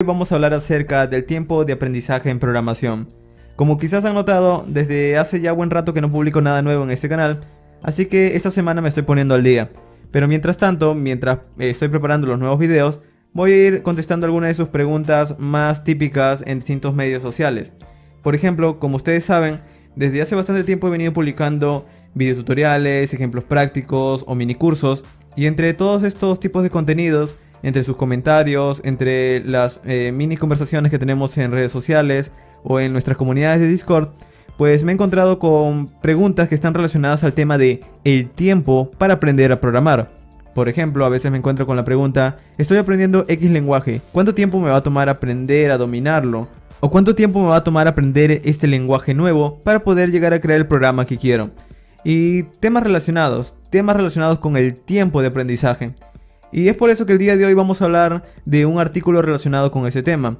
Hoy vamos a hablar acerca del tiempo de aprendizaje en programación. Como quizás han notado, desde hace ya buen rato que no publico nada nuevo en este canal, así que esta semana me estoy poniendo al día. Pero mientras tanto, mientras estoy preparando los nuevos videos, voy a ir contestando algunas de sus preguntas más típicas en distintos medios sociales. Por ejemplo, como ustedes saben, desde hace bastante tiempo he venido publicando videotutoriales, ejemplos prácticos o minicursos, y entre todos estos tipos de contenidos, entre sus comentarios, entre las mini conversaciones que tenemos en redes sociales o en nuestras comunidades de Discord, pues me he encontrado con preguntas que están relacionadas al tema de el tiempo para aprender a programar. Por ejemplo, a veces me encuentro con la pregunta: estoy aprendiendo X lenguaje, ¿cuánto tiempo me va a tomar aprender a dominarlo? ¿O cuánto tiempo me va a tomar aprender este lenguaje nuevo para poder llegar a crear el programa que quiero? Y temas relacionados con el tiempo de aprendizaje. Y es por eso que el día de hoy vamos a hablar de un artículo relacionado con ese tema.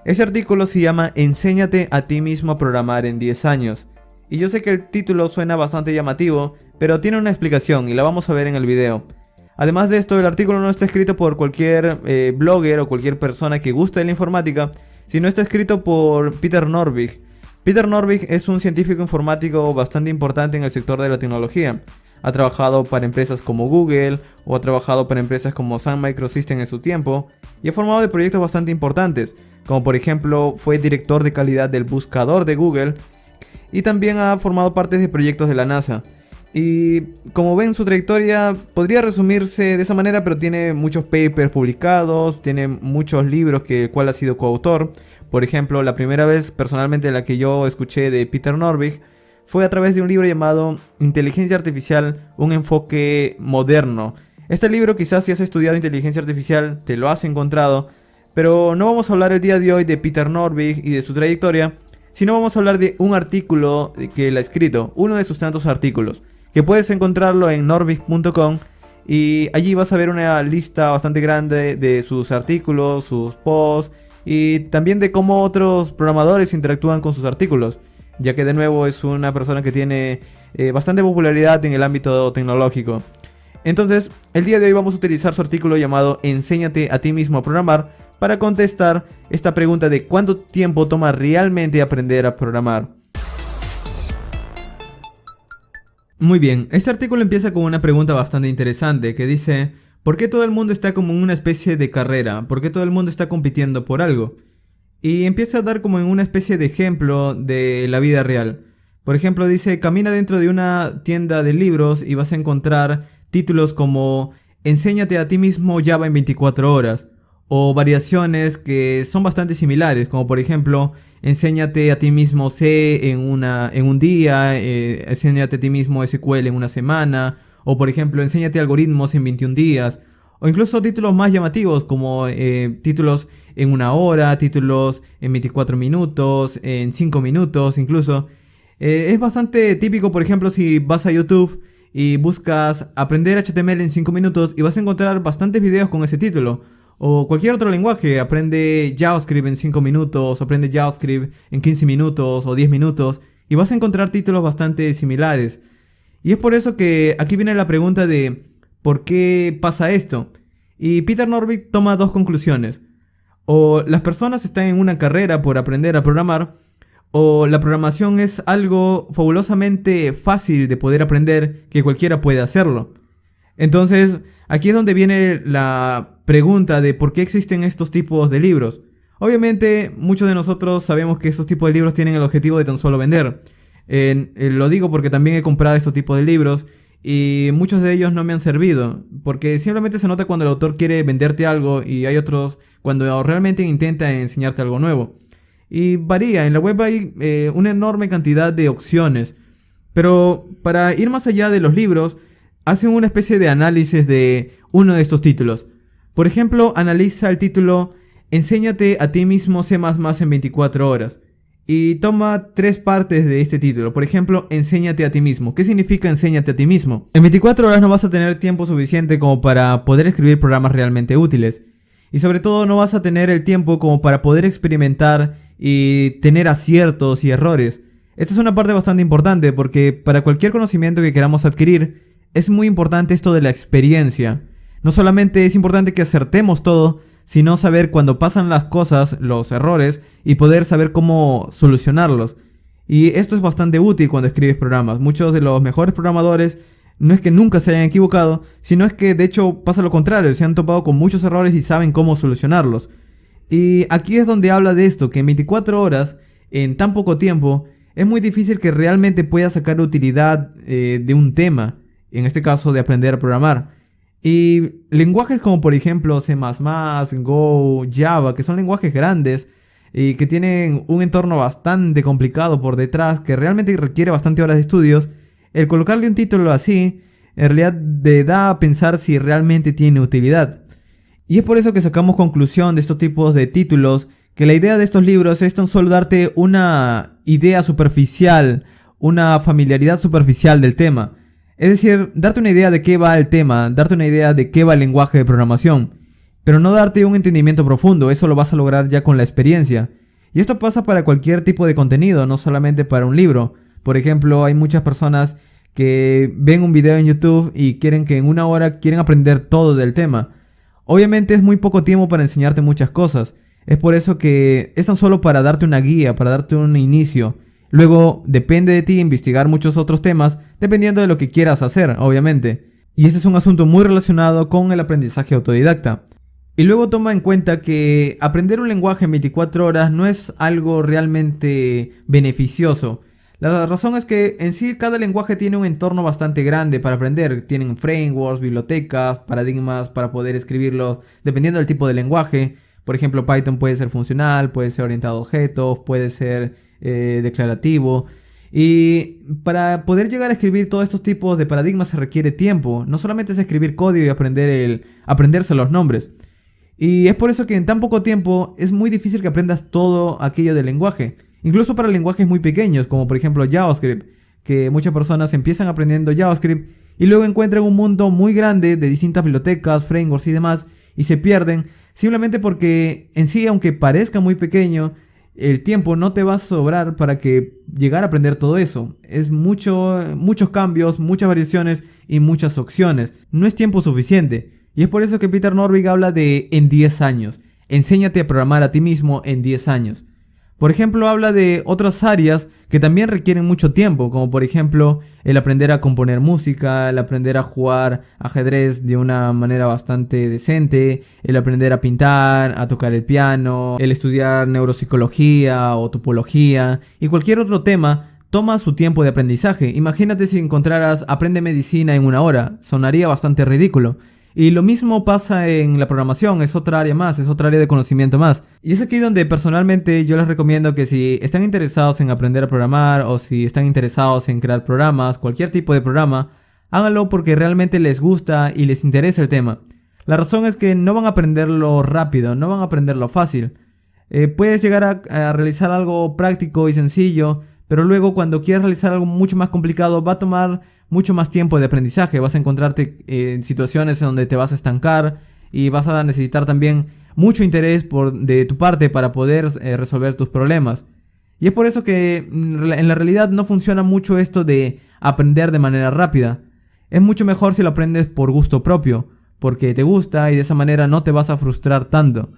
Ese artículo se llama Enséñate a ti mismo a programar en 10 años. Y yo sé que el título suena bastante llamativo, pero tiene una explicación y la vamos a ver en el video. Además de esto, el artículo no está escrito por cualquier blogger o cualquier persona que guste de la informática, sino está escrito por Peter Norvig. Peter Norvig es un científico informático bastante importante en el sector de la tecnología. Ha trabajado para empresas como Google o ha trabajado para empresas como Sun Microsystems en su tiempo y ha formado de proyectos bastante importantes, como por ejemplo fue director de calidad del buscador de Google y también ha formado parte de proyectos de la NASA. Y como ven, su trayectoria podría resumirse de esa manera, pero tiene muchos papers publicados, tiene muchos libros que el cual ha sido coautor. Por ejemplo, la primera vez personalmente la que yo escuché de Peter Norvig fue a través de un libro llamado Inteligencia Artificial, un enfoque moderno. Este libro, quizás si has estudiado inteligencia artificial te lo has encontrado, pero no vamos a hablar el día de hoy de Peter Norvig y de su trayectoria, sino vamos a hablar de un artículo que él ha escrito, uno de sus tantos artículos, que puedes encontrarlo en norvig.com, y allí vas a ver una lista bastante grande de sus artículos, sus posts y también de cómo otros programadores interactúan con sus artículos, ya que de nuevo es una persona que tiene bastante popularidad en el ámbito tecnológico. Entonces, el día de hoy vamos a utilizar su artículo llamado Enséñate a ti mismo a programar para contestar esta pregunta de cuánto tiempo toma realmente aprender a programar. Muy bien, este artículo empieza con una pregunta bastante interesante que dice: ¿por qué todo el mundo está como en una especie de carrera? ¿Por qué todo el mundo está compitiendo por algo? Y empieza a dar como en una especie de ejemplo de la vida real. Por ejemplo, dice: camina dentro de una tienda de libros y vas a encontrar títulos como Enséñate a ti mismo Java en 24 horas. O variaciones que son bastante similares, como por ejemplo, enséñate a ti mismo C en un día, enséñate a ti mismo SQL en una semana, o por ejemplo, enséñate algoritmos en 21 días, o incluso títulos más llamativos como títulos en una hora, títulos en 24 minutos, en 5 minutos incluso. Es bastante típico, por ejemplo, si vas a YouTube y buscas aprender HTML en 5 minutos y vas a encontrar bastantes videos con ese título. O cualquier otro lenguaje: aprende JavaScript en 5 minutos, aprende JavaScript en 15 minutos o 10 minutos, y vas a encontrar títulos bastante similares. Y es por eso que aquí viene la pregunta de ¿por qué pasa esto? Y Peter Norvig toma dos conclusiones: o las personas están en una carrera por aprender a programar, o la programación es algo fabulosamente fácil de poder aprender que cualquiera puede hacerlo. Entonces, aquí es donde viene la pregunta de por qué existen estos tipos de libros. Obviamente, muchos de nosotros sabemos que estos tipos de libros tienen el objetivo de tan solo vender. Lo digo porque también he comprado estos tipos de libros y muchos de ellos no me han servido, porque simplemente se nota cuando el autor quiere venderte algo y hay otros cuando realmente intenta enseñarte algo nuevo. Y varía, en la web hay una enorme cantidad de opciones, pero para ir más allá de los libros, hacen una especie de análisis de uno de estos títulos. Por ejemplo, analiza el título Enséñate a ti mismo C++ en 24 horas. Y toma tres partes de este título. Por ejemplo, enséñate a ti mismo. ¿Qué significa enséñate a ti mismo? En 24 horas no vas a tener tiempo suficiente como para poder escribir programas realmente útiles. Y sobre todo no vas a tener el tiempo como para poder experimentar y tener aciertos y errores. Esta es una parte bastante importante porque para cualquier conocimiento que queramos adquirir es muy importante esto de la experiencia. No solamente es importante que acertemos todo, sino saber cuando pasan las cosas, los errores, y poder saber cómo solucionarlos. Y esto es bastante útil cuando escribes programas. Muchos de los mejores programadores no es que nunca se hayan equivocado, sino es que de hecho pasa lo contrario, se han topado con muchos errores y saben cómo solucionarlos. Y aquí es donde habla de esto, que en 24 horas, en tan poco tiempo, es muy difícil que realmente puedas sacar utilidad de un tema, en este caso de aprender a programar. Y lenguajes como por ejemplo C++, Go, Java, que son lenguajes grandes y que tienen un entorno bastante complicado por detrás, que realmente requiere bastante horas de estudios, el colocarle un título así, en realidad te da a pensar si realmente tiene utilidad. Y es por eso que sacamos conclusión de estos tipos de títulos, que la idea de estos libros es tan solo darte una idea superficial, una familiaridad superficial del tema. Es decir, darte una idea de qué va el tema, darte una idea de qué va el lenguaje de programación, pero no darte un entendimiento profundo, eso lo vas a lograr ya con la experiencia. Y esto pasa para cualquier tipo de contenido, no solamente para un libro. Por ejemplo, hay muchas personas que ven un video en YouTube y quieren que en una hora quieren aprender todo del tema. Obviamente es muy poco tiempo para enseñarte muchas cosas. Es por eso que es tan solo para darte una guía, para darte un inicio. Luego depende de ti investigar muchos otros temas, dependiendo de lo que quieras hacer, obviamente. Y ese es un asunto muy relacionado con el aprendizaje autodidacta. Y luego toma en cuenta que aprender un lenguaje en 24 horas no es algo realmente beneficioso. La razón es que en sí cada lenguaje tiene un entorno bastante grande para aprender. Tienen frameworks, bibliotecas, paradigmas para poder escribirlo dependiendo del tipo de lenguaje. Por ejemplo, Python puede ser funcional, puede ser orientado a objetos, puede ser declarativo. Y para poder llegar a escribir todos estos tipos de paradigmas se requiere tiempo. No solamente es escribir código y aprenderse los nombres. Y es por eso que en tan poco tiempo es muy difícil que aprendas todo aquello del lenguaje. Incluso para lenguajes muy pequeños, como por ejemplo JavaScript, que muchas personas empiezan aprendiendo JavaScript y luego encuentran un mundo muy grande de distintas bibliotecas, frameworks y demás, y se pierden simplemente porque en sí, aunque parezca muy pequeño, el tiempo no te va a sobrar para que llegar a aprender todo eso. Es muchos cambios, muchas variaciones y muchas opciones. No es tiempo suficiente. Y es por eso que Peter Norvig habla de en 10 años. Enséñate a programar a ti mismo en 10 años. Por ejemplo, habla de otras áreas que también requieren mucho tiempo, como por ejemplo el aprender a componer música, el aprender a jugar ajedrez de una manera bastante decente, el aprender a pintar, a tocar el piano, el estudiar neuropsicología o topología y cualquier otro tema. Toma su tiempo de aprendizaje. Imagínate si encontraras aprende medicina en una hora, sonaría bastante ridículo. Y lo mismo pasa en la programación, es otra área más, es otra área de conocimiento más. Y es aquí donde personalmente yo les recomiendo que si están interesados en aprender a programar o si están interesados en crear programas, cualquier tipo de programa, háganlo porque realmente les gusta y les interesa el tema. La razón es que no van a aprenderlo rápido, no van a aprenderlo fácil. Puedes llegar a realizar algo práctico y sencillo, pero luego cuando quieras realizar algo mucho más complicado va a tomar mucho más tiempo de aprendizaje. Vas a encontrarte en situaciones en donde te vas a estancar y vas a necesitar también mucho interés de tu parte para poder resolver tus problemas. Y es por eso que en la realidad no funciona mucho esto de aprender de manera rápida. Es mucho mejor si lo aprendes por gusto propio, porque te gusta y de esa manera no te vas a frustrar tanto.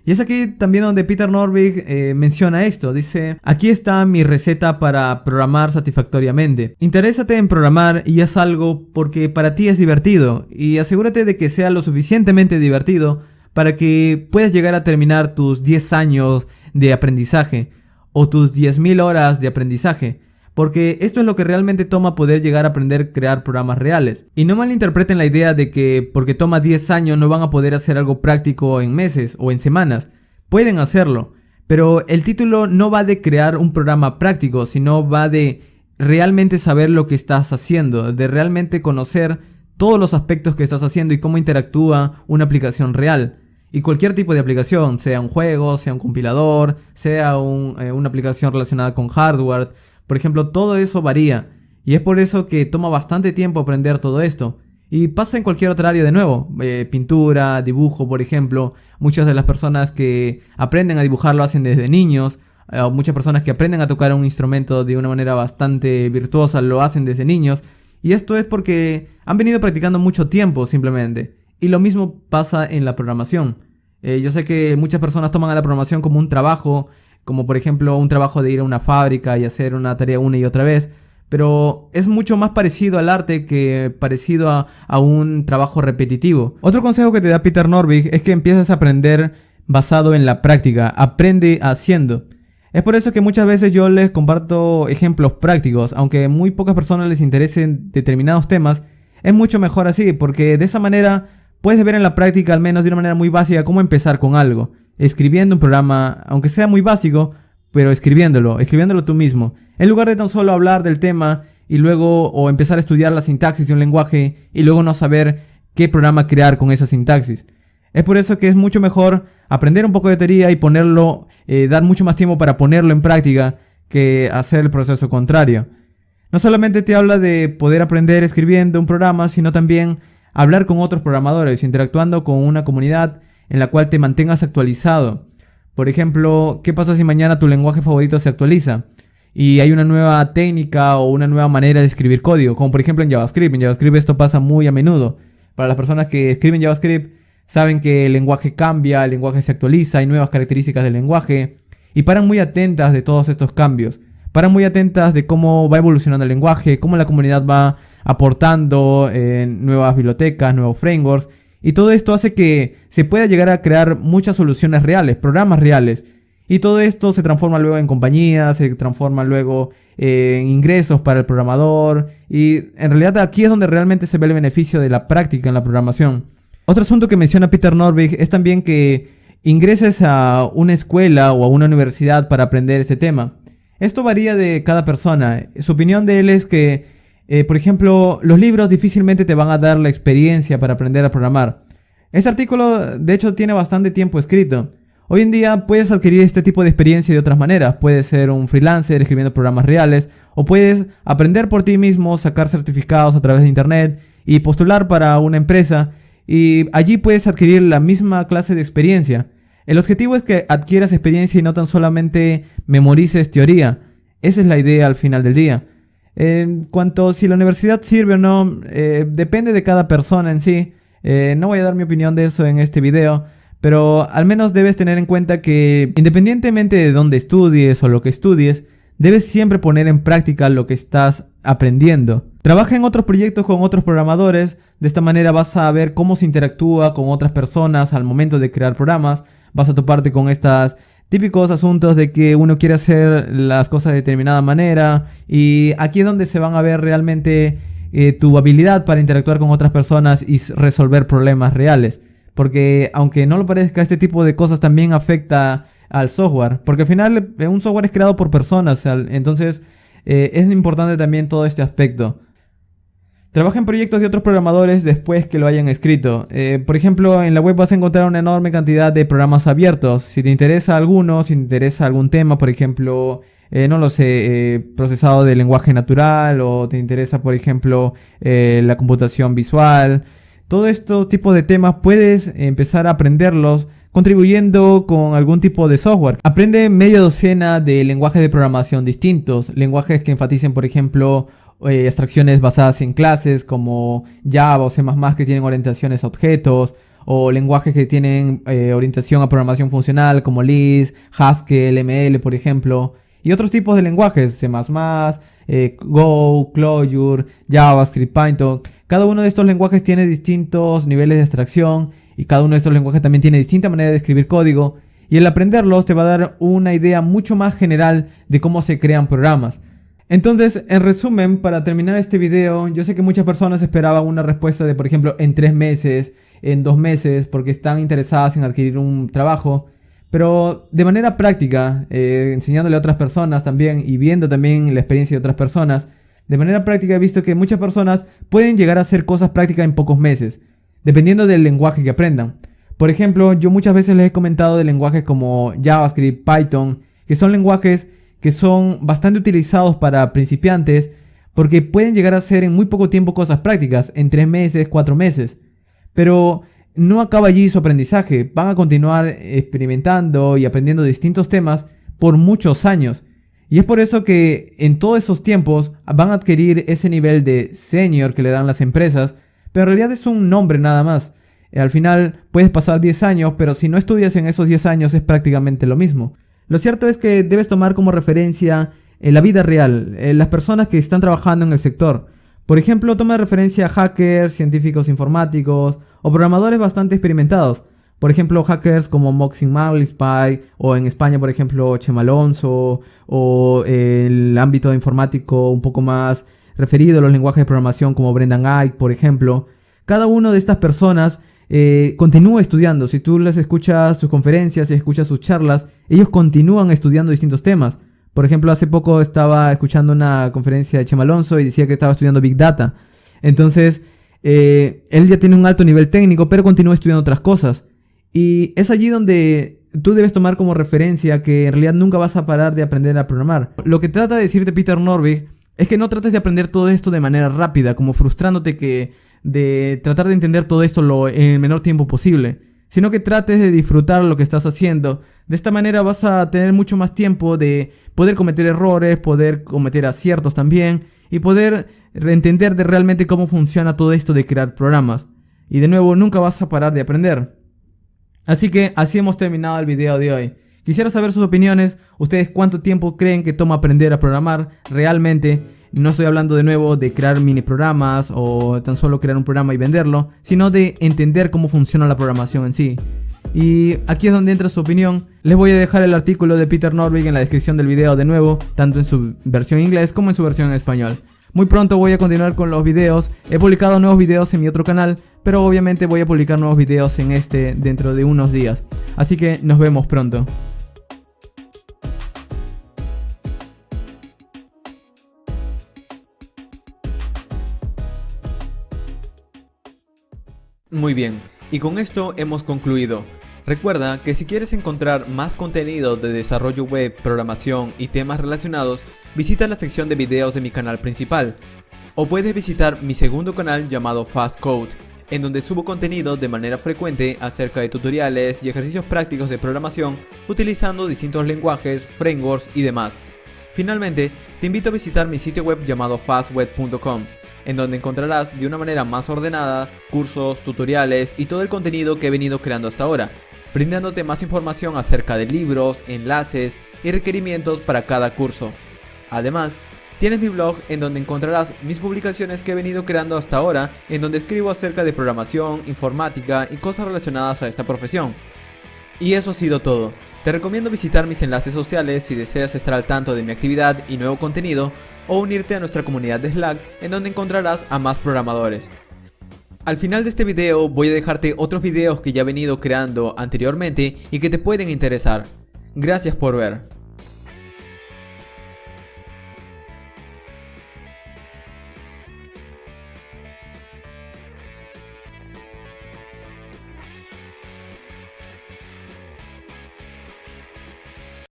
Y es aquí también donde Peter Norvig menciona esto. Dice: aquí está mi receta para programar satisfactoriamente. Interésate en programar y haz algo porque para ti es divertido. Y asegúrate de que sea lo suficientemente divertido para que puedas llegar a terminar tus 10 años de aprendizaje o tus 10.000 horas de aprendizaje. Porque esto es lo que realmente toma poder llegar a aprender a crear programas reales. Y no malinterpreten la idea de que porque toma 10 años no van a poder hacer algo práctico en meses o en semanas. Pueden hacerlo, pero el título no va de crear un programa práctico, sino va de realmente saber lo que estás haciendo, de realmente conocer todos los aspectos que estás haciendo y cómo interactúa una aplicación real. Y cualquier tipo de aplicación, sea un juego, sea un compilador, sea una aplicación relacionada con hardware. Por ejemplo, todo eso varía y es por eso que toma bastante tiempo aprender todo esto. Y pasa en cualquier otra área de nuevo, pintura, dibujo, por ejemplo. Muchas de las personas que aprenden a dibujar lo hacen desde niños. Muchas personas que aprenden a tocar un instrumento de una manera bastante virtuosa lo hacen desde niños. Y esto es porque han venido practicando mucho tiempo simplemente. Y lo mismo pasa en la programación. Yo sé que muchas personas toman a la programación como un trabajo, como por ejemplo un trabajo de ir a una fábrica y hacer una tarea una y otra vez, pero es mucho más parecido al arte que parecido a un trabajo repetitivo. Otro consejo que te da Peter Norvig es que empieces a aprender basado en la práctica, aprende haciendo. Es por eso que muchas veces yo les comparto ejemplos prácticos, aunque a muy pocas personas les interesen determinados temas, es mucho mejor así, porque de esa manera puedes ver en la práctica, al menos de una manera muy básica, cómo empezar con algo. Escribiendo un programa, aunque sea muy básico, pero escribiéndolo tú mismo. En lugar de tan solo hablar del tema y luego o empezar a estudiar la sintaxis de un lenguaje y luego no saber qué programa crear con esa sintaxis. Es por eso que es mucho mejor aprender un poco de teoría y ponerlo, dar mucho más tiempo para ponerlo en práctica que hacer el proceso contrario. No solamente te habla de poder aprender escribiendo un programa, sino también hablar con otros programadores, interactuando con una comunidad en la cual te mantengas actualizado. Por ejemplo, ¿qué pasa si mañana tu lenguaje favorito se actualiza? Y hay una nueva técnica o una nueva manera de escribir código, como por ejemplo en JavaScript. En JavaScript esto pasa muy a menudo. Para las personas que escriben JavaScript, saben que el lenguaje cambia, el lenguaje se actualiza, hay nuevas características del lenguaje y paran muy atentas de todos estos cambios. Paran muy atentas de cómo va evolucionando el lenguaje, cómo la comunidad va aportando nuevas bibliotecas, nuevos frameworks. Y todo esto hace que se pueda llegar a crear muchas soluciones reales, programas reales. Y todo esto se transforma luego en compañías, se transforma luego en ingresos para el programador. Y en realidad aquí es donde realmente se ve el beneficio de la práctica en la programación. Otro asunto que menciona Peter Norvig es también que ingreses a una escuela o a una universidad para aprender ese tema. Esto varía de cada persona. Su opinión de él es que, por ejemplo, los libros difícilmente te van a dar la experiencia para aprender a programar. Este artículo, de hecho, tiene bastante tiempo escrito. Hoy en día puedes adquirir este tipo de experiencia de otras maneras. Puedes ser un freelancer escribiendo programas reales, o puedes aprender por ti mismo, sacar certificados a través de internet y postular para una empresa. Y allí puedes adquirir la misma clase de experiencia. El objetivo es que adquieras experiencia y no tan solamente memorices teoría. Esa es la idea al final del día. En cuanto a si la universidad sirve o no, depende de cada persona en sí. No voy a dar mi opinión de eso en este video, pero al menos debes tener en cuenta que independientemente de dónde estudies o lo que estudies, debes siempre poner en práctica lo que estás aprendiendo. Trabaja en otros proyectos con otros programadores. De esta manera vas a ver cómo se interactúa con otras personas al momento de crear programas. Vas a toparte con estos típicos asuntos de que uno quiere hacer las cosas de determinada manera. Y aquí es donde se van a ver realmente tu habilidad para interactuar con otras personas y resolver problemas reales. Porque aunque no lo parezca, este tipo de cosas también afecta al software. Porque al final un software es creado por personas. Entonces es importante también todo este aspecto. Trabaja en proyectos de otros programadores después que lo hayan escrito. Por ejemplo, en la web vas a encontrar una enorme cantidad de programas abiertos. Si te interesa alguno, si te interesa algún tema, por ejemplo, no lo sé, procesado de lenguaje natural, o te interesa, por ejemplo, la computación visual. Todo estos tipos de temas puedes empezar a aprenderlos contribuyendo con algún tipo de software. Aprende media docena de lenguajes de programación distintos. Lenguajes que enfaticen, por ejemplo, abstracciones basadas en clases como Java o C++ que tienen orientaciones a objetos, o lenguajes que tienen orientación a programación funcional como Lisp, Haskell, ML, por ejemplo, y otros tipos de lenguajes, C++, Go, Clojure, JavaScript, Python. Cada uno de estos lenguajes tiene distintos niveles de abstracción y cada uno de estos lenguajes también tiene distinta manera de escribir código, y el aprenderlos te va a dar una idea mucho más general de cómo se crean programas. Entonces, en resumen, para terminar este video, yo sé que muchas personas esperaban una respuesta de, por ejemplo, en 3 meses, en 2 meses, porque están interesadas en adquirir un trabajo. Pero de manera práctica, enseñándole a otras personas también y viendo también la experiencia de otras personas, de manera práctica he visto que muchas personas pueden llegar a hacer cosas prácticas en pocos meses, dependiendo del lenguaje que aprendan. Por ejemplo, yo muchas veces les he comentado de lenguajes como JavaScript, Python, que son lenguajes que son bastante utilizados para principiantes porque pueden llegar a hacer en muy poco tiempo cosas prácticas, en 3 meses, 4 meses. Pero no acaba allí su aprendizaje, van a continuar experimentando y aprendiendo distintos temas por muchos años. Y es por eso que en todos esos tiempos van a adquirir ese nivel de senior que le dan las empresas, pero en realidad es un nombre nada más. Al final puedes pasar 10 años, pero si no estudias en esos 10 años es prácticamente lo mismo. Lo cierto es que debes tomar como referencia la vida real, las personas que están trabajando en el sector. Por ejemplo, toma de referencia a hackers, científicos informáticos o programadores bastante experimentados. Por ejemplo, hackers como Moxin Spy, o en España, por ejemplo, Chema Alonso, o el ámbito informático un poco más referido a los lenguajes de programación como Brendan Eich, por ejemplo. Cada una de estas personas continúa estudiando. Si tú les escuchas sus conferencias y escuchas sus charlas, ellos continúan estudiando distintos temas. Por ejemplo, hace poco estaba escuchando una conferencia de Chema Alonso y decía que estaba estudiando Big Data. Entonces, él ya tiene un alto nivel técnico, pero continúa estudiando otras cosas. Y es allí donde tú debes tomar como referencia que en realidad nunca vas a parar de aprender a programar. Lo que trata de decirte Peter Norvig es que no trates de aprender todo esto de manera rápida, como frustrándote de tratar de entender todo esto en el menor tiempo posible, sino que trates de disfrutar lo que estás haciendo. De esta manera vas a tener mucho más tiempo de poder cometer errores, poder cometer aciertos también, y poder entender de realmente cómo funciona todo esto de crear programas. Y de nuevo, nunca vas a parar de aprender. Así que así hemos terminado el video de hoy. Quisiera saber sus opiniones. ¿Ustedes cuánto tiempo creen que toma aprender a programar realmente? No estoy hablando de nuevo de crear mini programas o tan solo crear un programa y venderlo, sino de entender cómo funciona la programación en sí. Y aquí es donde entra su opinión. Les voy a dejar el artículo de Peter Norvig en la descripción del video de nuevo, tanto en su versión en inglés como en su versión en español. Muy pronto voy a continuar con los videos. He publicado nuevos videos en mi otro canal, pero obviamente voy a publicar nuevos videos en este dentro de unos días. Así que nos vemos pronto. Muy bien, y con esto hemos concluido. Recuerda que si quieres encontrar más contenido de desarrollo web, programación y temas relacionados, visita la sección de videos de mi canal principal. O puedes visitar mi segundo canal llamado Fast Code, en donde subo contenido de manera frecuente acerca de tutoriales y ejercicios prácticos de programación utilizando distintos lenguajes, frameworks y demás. Finalmente, te invito a visitar mi sitio web llamado fastweb.com, en donde encontrarás de una manera más ordenada cursos, tutoriales y todo el contenido que he venido creando hasta ahora, brindándote más información acerca de libros, enlaces y requerimientos para cada curso. Además, tienes mi blog en donde encontrarás mis publicaciones que he venido creando hasta ahora, en donde escribo acerca de programación, informática y cosas relacionadas a esta profesión. Y eso ha sido todo. Te recomiendo visitar mis enlaces sociales si deseas estar al tanto de mi actividad y nuevo contenido, o unirte a nuestra comunidad de Slack, en donde encontrarás a más programadores. Al final de este video voy a dejarte otros videos que ya he venido creando anteriormente y que te pueden interesar. Gracias por ver.